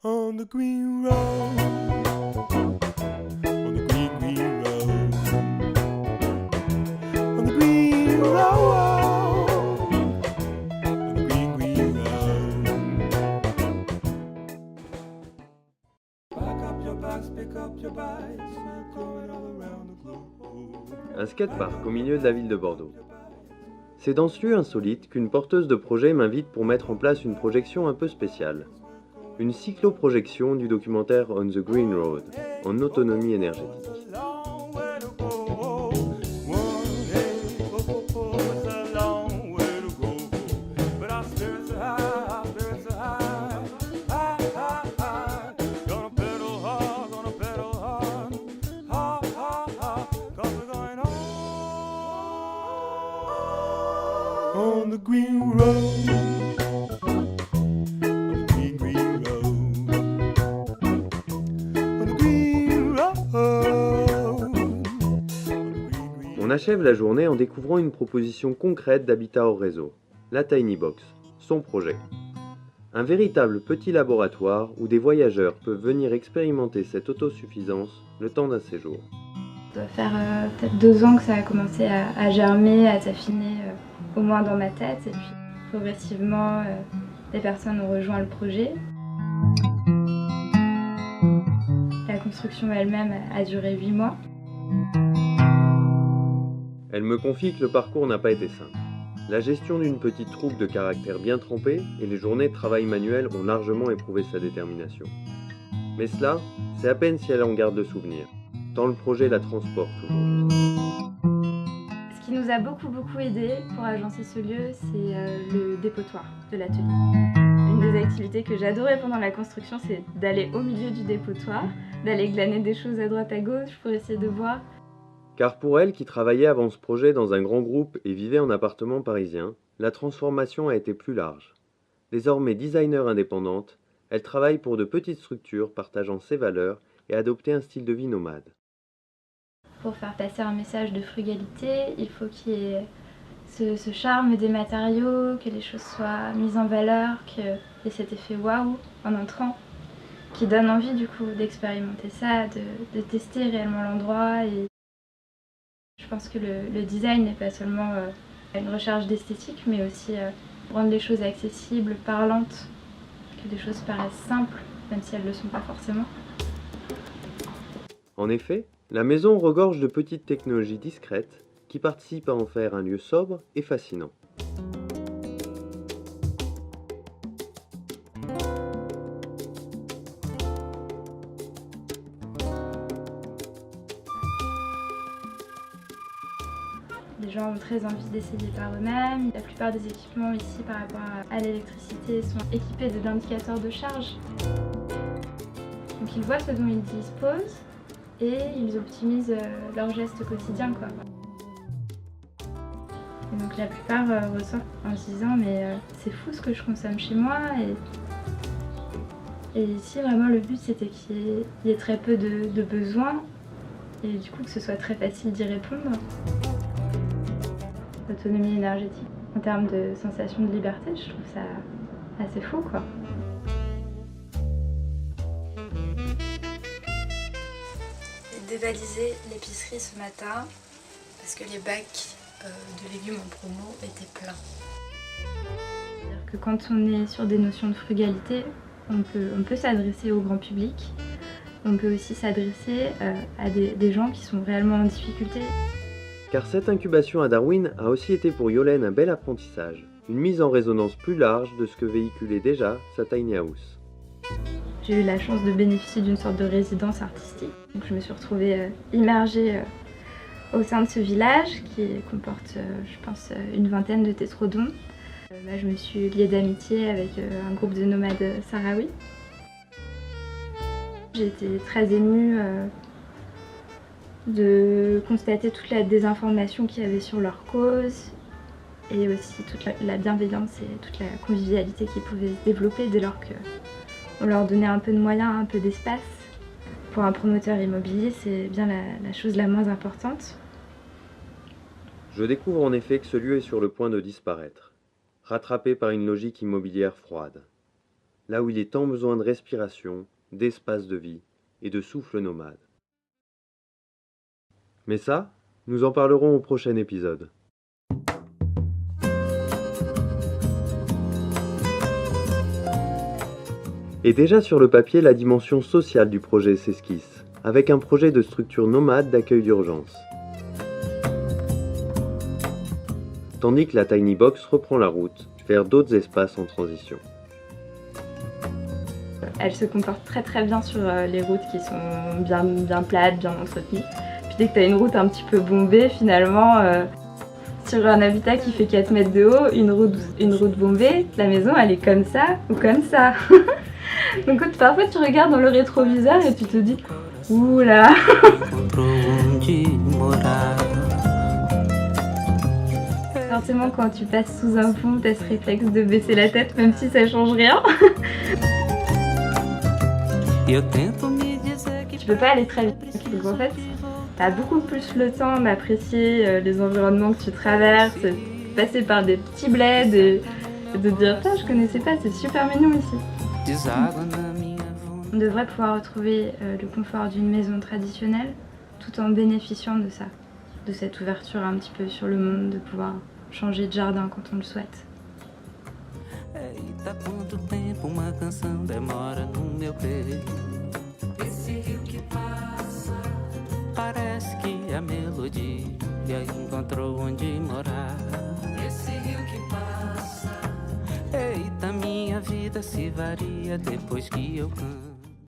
On the green road, on the green, green road, on the green road, on the green, green road. Pack up your bags, pick up your bags, we're going all around the globe. Un skatepark au milieu de la ville de Bordeaux. C'est dans ce lieu insolite qu'une porteuse de projet m'invite pour mettre en place une projection un peu spéciale. Une cycloprojection du documentaire On the Green Road, en autonomie énergétique. On the green road, on the green, green road, on the green road. On achève la journée en découvrant une proposition concrète d'habitat hors réseau, la Tiny Box, son projet. Un véritable petit laboratoire où des voyageurs peuvent venir expérimenter cette autosuffisance le temps d'un séjour. Ça doit faire peut-être 2 ans que ça a commencé à germer, à s'affiner au moins dans ma tête, et puis progressivement les personnes ont rejoint le projet. La construction elle-même a duré 8 mois. Elle me confie que le parcours n'a pas été simple. La gestion d'une petite troupe de caractère bien trempé et les journées de travail manuel ont largement éprouvé sa détermination. Mais cela, c'est à peine si elle en garde le souvenir, tant le projet la transporte aujourd'hui. Ce qui nous a beaucoup aidé pour agencer ce lieu, c'est le dépotoir de l'atelier. Une des activités que j'adorais pendant la construction, c'est d'aller au milieu du dépotoir, d'aller glaner des choses à droite à gauche pour essayer de voir. Car pour elle, qui travaillait avant ce projet dans un grand groupe et vivait en appartement parisien, la transformation a été plus large. Désormais designer indépendante, elle travaille pour de petites structures partageant ses valeurs et adopter un style de vie nomade. Pour faire passer un message de frugalité, il faut qu'il y ait ce charme des matériaux, que les choses soient mises en valeur, qu'il y ait cet effet waouh en entrant, qui donne envie du coup d'expérimenter ça, de tester réellement l'endroit. Et je pense que le design n'est pas seulement une recherche d'esthétique, mais aussi rendre les choses accessibles, parlantes, que les choses paraissent simples, même si elles ne le sont pas forcément. En effet, la maison regorge de petites technologies discrètes qui participent à en faire un lieu sobre et fascinant. Les gens ont très envie d'essayer par eux-mêmes. La plupart des équipements ici par rapport à l'électricité sont équipés d'indicateurs de charge. Donc ils voient ce dont ils disposent et ils optimisent leurs gestes quotidiens, quoi. Et donc la plupart ressortent en se disant mais c'est fou ce que je consomme chez moi, et ici vraiment le but c'était qu'il y ait très peu de besoins et du coup que ce soit très facile d'y répondre. L'autonomie énergétique en termes de sensation de liberté, je trouve ça assez fou, quoi. J'ai dévalisé l'épicerie ce matin parce que les bacs de légumes en promo étaient pleins. C'est-à-dire que quand on est sur des notions de frugalité, on peut s'adresser au grand public, on peut aussi s'adresser à des gens qui sont réellement en difficulté. Car cette incubation à Darwin a aussi été pour Yolène un bel apprentissage, une mise en résonance plus large de ce que véhiculait déjà sa tiny house. J'ai eu la chance de bénéficier d'une sorte de résidence artistique. Donc je me suis retrouvée immergée au sein de ce village qui comporte, je pense, une vingtaine de tétrodons. Là, je me suis liée d'amitié avec un groupe de nomades sahraouis. J'ai été très émue de constater toute la désinformation qu'il y avait sur leur cause et aussi toute la bienveillance et toute la convivialité qui pouvait se développer dès lors qu'on leur donnait un peu de moyens, un peu d'espace. Pour un promoteur immobilier, c'est bien la chose la moins importante. Je découvre en effet que ce lieu est sur le point de disparaître, rattrapé par une logique immobilière froide. là où il est tant besoin de respiration, d'espace de vie et de souffle nomade. Mais ça, nous en parlerons au prochain épisode. Et déjà sur le papier, la dimension sociale du projet s'esquisse, avec un projet de structure nomade d'accueil d'urgence. Tandis que la Tiny Box reprend la route vers d'autres espaces en transition. Elle se comporte très très bien sur les routes qui sont bien plates, bien entretenues. Puis dès que tu as une route un petit peu bombée, finalement, sur un habitat qui fait 4 mètres de haut, une route bombée, la maison elle est comme ça ou comme ça. Donc parfois tu regardes dans le rétroviseur et tu te dis « Oula !» Forcément quand tu passes sous un pont, tu as ce réflexe de baisser la tête même si ça change rien. Tu peux pas aller très vite. Donc en fait, tu as beaucoup plus le temps d'apprécier les environnements que tu traverses, de passer par des petits bleds et de dire « je connaissais pas, c'est super mignon ici ». On devrait pouvoir retrouver le confort d'une maison traditionnelle tout en bénéficiant de ça, de cette ouverture un petit peu sur le monde, de pouvoir changer de jardin quand on le souhaite. Eita, quanto tempo uma canção demora no meu peito. Esse rio que passa, parece que a melodia encontrou onde morar. Esse rio que passa, eita, minha vida se varia depois que eu canto.